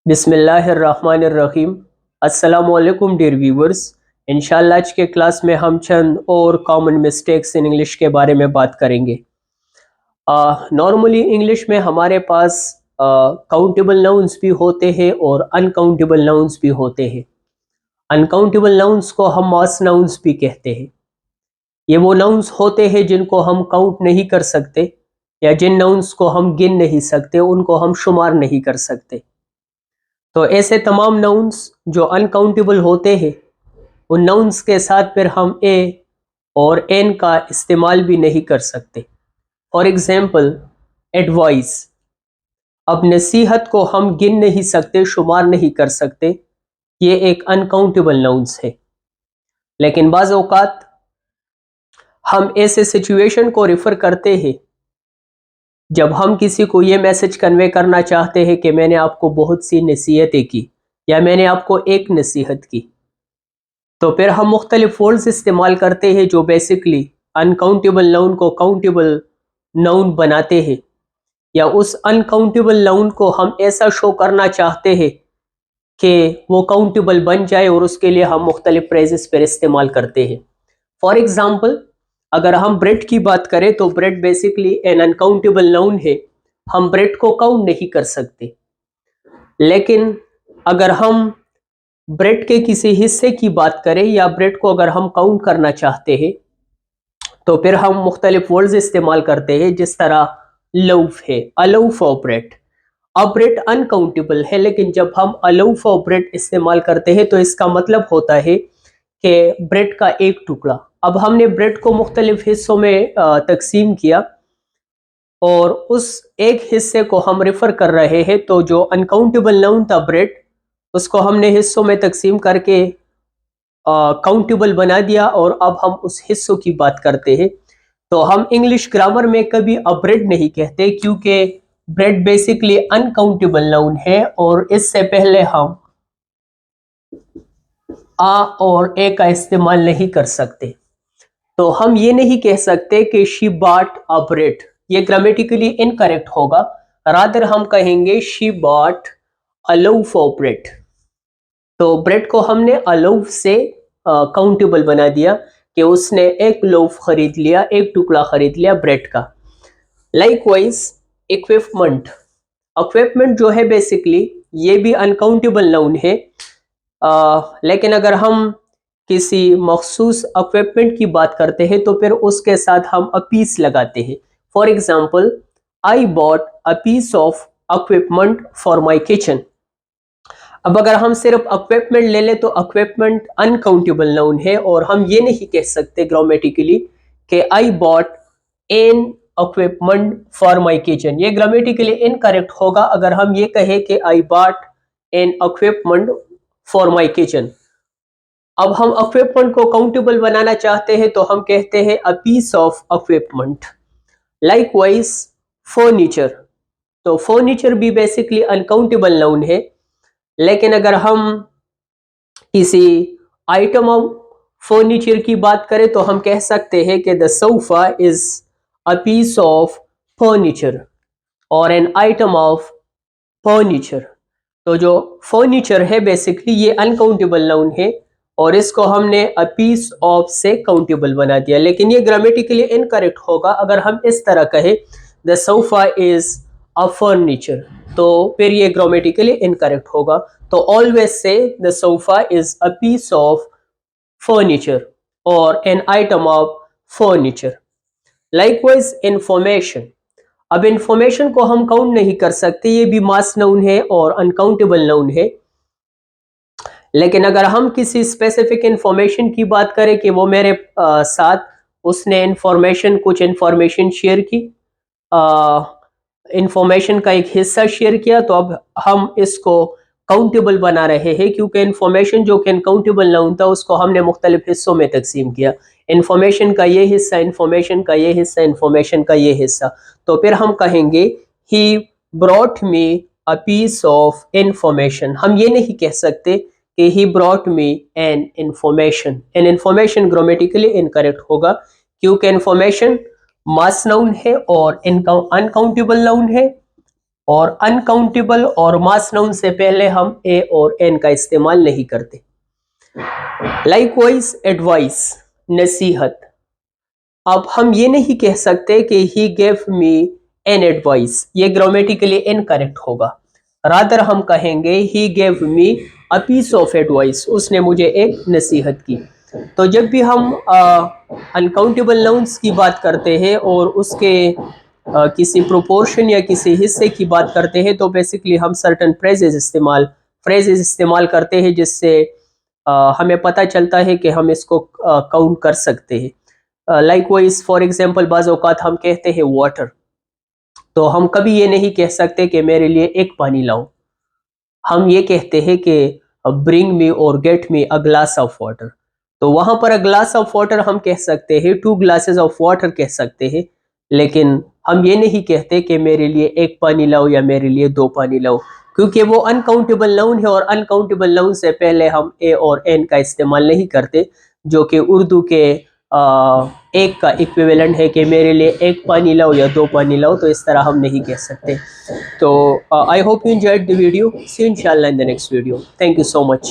बिस्मिल्लाहिर्रहमानिर्रहीम। अस्सलामुअलैकुम dear viewers. इंशाल्लाह आज के क्लास में हम चंद और कॉमन मिस्टेक्स इन इंग्लिश के बारे में बात करेंगे। नॉर्मली इंग्लिश में हमारे पास काउंटेबल नाउन्स भी होते हैं और अनकाउंटेबल नाउन्स भी होते हैं। अनकाउंटेबल नाउन्स को हम मास नाउन्स भी कहते हैं। ये वो नाउन्स होते हैं जिनको हम काउंट नहीं कर सकते, या जिन नाउन्स को हम गिन नहीं सकते, उनको हम शुमार नहीं कर सकते। तो ऐसे तमाम नाउन्स जो अनकाउंटेबल होते हैं, उन नाउन्स के साथ फिर हम ए और एन का इस्तेमाल भी नहीं कर सकते। For example, advice. अब नसीहत को हम गिन नहीं सकते, शुमार नहीं कर सकते, ये एक अनकाउंटेबल नाउन्स है। लेकिन बाज़ औक़ात हम ऐसे सिचुएशन को रेफ़र करते हैं जब हम किसी को ये मैसेज कन्वे करना चाहते हैं कि मैंने आपको बहुत सी नसीहतें की, या मैंने आपको एक नसीहत की, तो फिर हम मुख्तलिफ वर्ड्स इस्तेमाल करते हैं जो बेसिकली अनकाउंटेबल नाउन को काउंटेबल नाउन बनाते हैं, या उस अनकाउंटेबल नाउन को हम ऐसा शो करना चाहते हैं कि वो काउंटेबल बन जाए, और उसके लिए हम मुख्तलिफ फ्रेजेस पर इस्तेमाल करते हैं। फॉर एग्ज़ाम्पल, अगर हम ब्रेड की बात करें तो bread basically N uncountable noun है। हम ब्रेड को काउंट नहीं कर सकते। लेकिन अगर हम ब्रेड के किसी हिस्से की बात करें, या ब्रेड को अगर हम काउंट करना चाहते हैं, तो फिर हम मुख्तलिफ वर्ड्स इस्तेमाल करते हैं, जिस तरह लऊफ है, अ लऊफ ऑफ ब्रेड। अब ब्रेड अनकाउंटेबल है, लेकिन जब हम अ लऊफ ऑफ ब्रेड इस्तेमाल करते हैं तो इसका मतलब होता है कि ब्रेड का एक टुकड़ा। अब हमने ब्रेड को मुख्तलिफ हिस्सों में तकसीम किया, और उस एक हिस्से को हम रेफर कर रहे हैं, तो जो अनकाउंटेबल नाउन था ब्रेड, उसको हमने हिस्सों में तकसीम करके काउंटेबल बना दिया, और अब हम उस हिस्सों की बात करते हैं। तो हम इंग्लिश ग्रामर में कभी अ ब्रेड नहीं कहते, क्योंकि ब्रेड बेसिकली अनकाउंटेबल नाउन है, और इससे पहले हम आ और ए का इस्तेमाल नहीं कर सकते। तो हम ये नहीं कह सकते कि शी बॉट अ ब्रेड, ये ग्रामेटिकली इनकरेक्ट होगा। रादर हम कहेंगे she bought a loaf of bread. तो ब्रेड को हमने अ लोफ से काउंटेबल बना दिया कि उसने एक लोफ खरीद लिया, एक टुकड़ा खरीद लिया ब्रेड का। Likewise, equipment. इक्विपमेंट जो है बेसिकली ये भी अनकाउंटेबल नाउन है, लेकिन अगर हम किसी मखसूस इक्विपमेंट की बात करते हैं तो फिर उसके साथ हम अ पीस लगाते हैं। For example, I bought a piece of equipment for my kitchen. अब अगर हम सिर्फ इक्विपमेंट ले लें तो इक्विपमेंट अनकाउंटेबल नाउन है, और हम ये नहीं कह सकते ग्रामेटिकली कि I bought N equipment for my kitchen. ये ग्रामेटिकली इनकरेक्ट होगा अगर हम ये कहें कि I bought N equipment for my kitchen. अब हम इक्विपमेंट को काउंटेबल बनाना चाहते हैं, तो हम कहते हैं a piece of equipment. Likewise, furniture. तो फर्नीचर भी बेसिकली अनकाउंटेबल नाउन है, लेकिन अगर हम किसी आइटम ऑफ फर्नीचर की बात करें तो हम कह सकते हैं कि the sofa is a piece of furniture, और एन आइटम ऑफ फर्नीचर। तो जो फर्नीचर है बेसिकली ये अनकाउंटेबल नाउन है, और इसको हमने अ पीस ऑफ से काउंटेबल बना दिया। लेकिन ये ग्रामेटिकली इनकरेक्ट होगा अगर हम इस तरह कहें the sofa is a furniture, तो फिर ये ग्रामेटिकली इनकरेक्ट होगा। तो always say the sofa is a piece of furniture और an item of furniture. Likewise, information. अब इंफॉर्मेशन को हम काउंट नहीं कर सकते, ये भी मास नाउन है और अनकाउंटेबल नाउन है। लेकिन अगर हम किसी स्पेसिफिक इंफॉर्मेशन की बात करें कि वो मेरे साथ उसने कुछ इंफॉर्मेशन शेयर की, इंफॉर्मेशन का एक हिस्सा शेयर किया, तो अब हम इसको काउंटेबल बना रहे हैं, क्योंकि इंफॉर्मेशन जो कि अनकाउंटेबल नाउन था उसको हमने मुख्तलिफ हिस्सों में तकसीम किया। इंफॉर्मेशन का ये हिस्सा, इंफॉर्मेशन का ये हिस्सा, इंफॉर्मेशन का ये हिस्सा। तो फिर हम कहेंगे he brought me a piece of information. हम ये नहीं कह सकते कि he brought me an information. An information grammatically incorrect होगा, क्योंकि इंफॉर्मेशन मास नाउन है और अनकाउंटेबल नाउन है, और अनकाउंटेबल और मास नाउन से पहले हम ए और एन का इस्तेमाल नहीं करते। लाइकवाइज एडवाइस, नसीहत। अब हम ये नहीं कह सकते कि he gave me an advice, ये ग्रामेटिकली इनकरेक्ट होगा। रादर हम कहेंगे he gave me a piece of advice, उसने मुझे एक नसीहत की। तो जब भी हम अनकाउंटेबल नाउन्स की बात करते हैं और उसके किसी प्रोपोर्शन या किसी हिस्से की बात करते हैं तो बेसिकली हम सर्टन फ्रेजेस इस्तेमाल करते हैं जिससे हमें पता चलता है कि हम इसको काउंट कर सकते हैं। लाइकवाइज फॉर एग्जांपल बाज़ औक़ात हम कहते हैं वाटर, तो हम कभी ये नहीं कह सकते कि मेरे लिए एक पानी लाओ। हम ये कहते हैं कि ब्रिंग मी और get me a glass of water. तो वहां पर अ ग्लास ऑफ वाटर हम कह सकते हैं, 2 ग्लासेस ऑफ वाटर कह सकते हैं, लेकिन हम ये नहीं कहते कि मेरे लिए एक पानी लाओ या मेरे लिए 2 पानी लाओ, क्योंकि वो अनकाउंटेबल नाउन है और अनकाउंटेबल नाउन से पहले हम ए और एन का इस्तेमाल नहीं करते, जो कि उर्दू के एक का इक्विवेलेंट है कि मेरे लिए एक पानी लाओ या 2 पानी लाओ, तो इस तरह हम नहीं कह सकते। So I hope you enjoyed the video. See you inshallah in the next video. Thank you so much.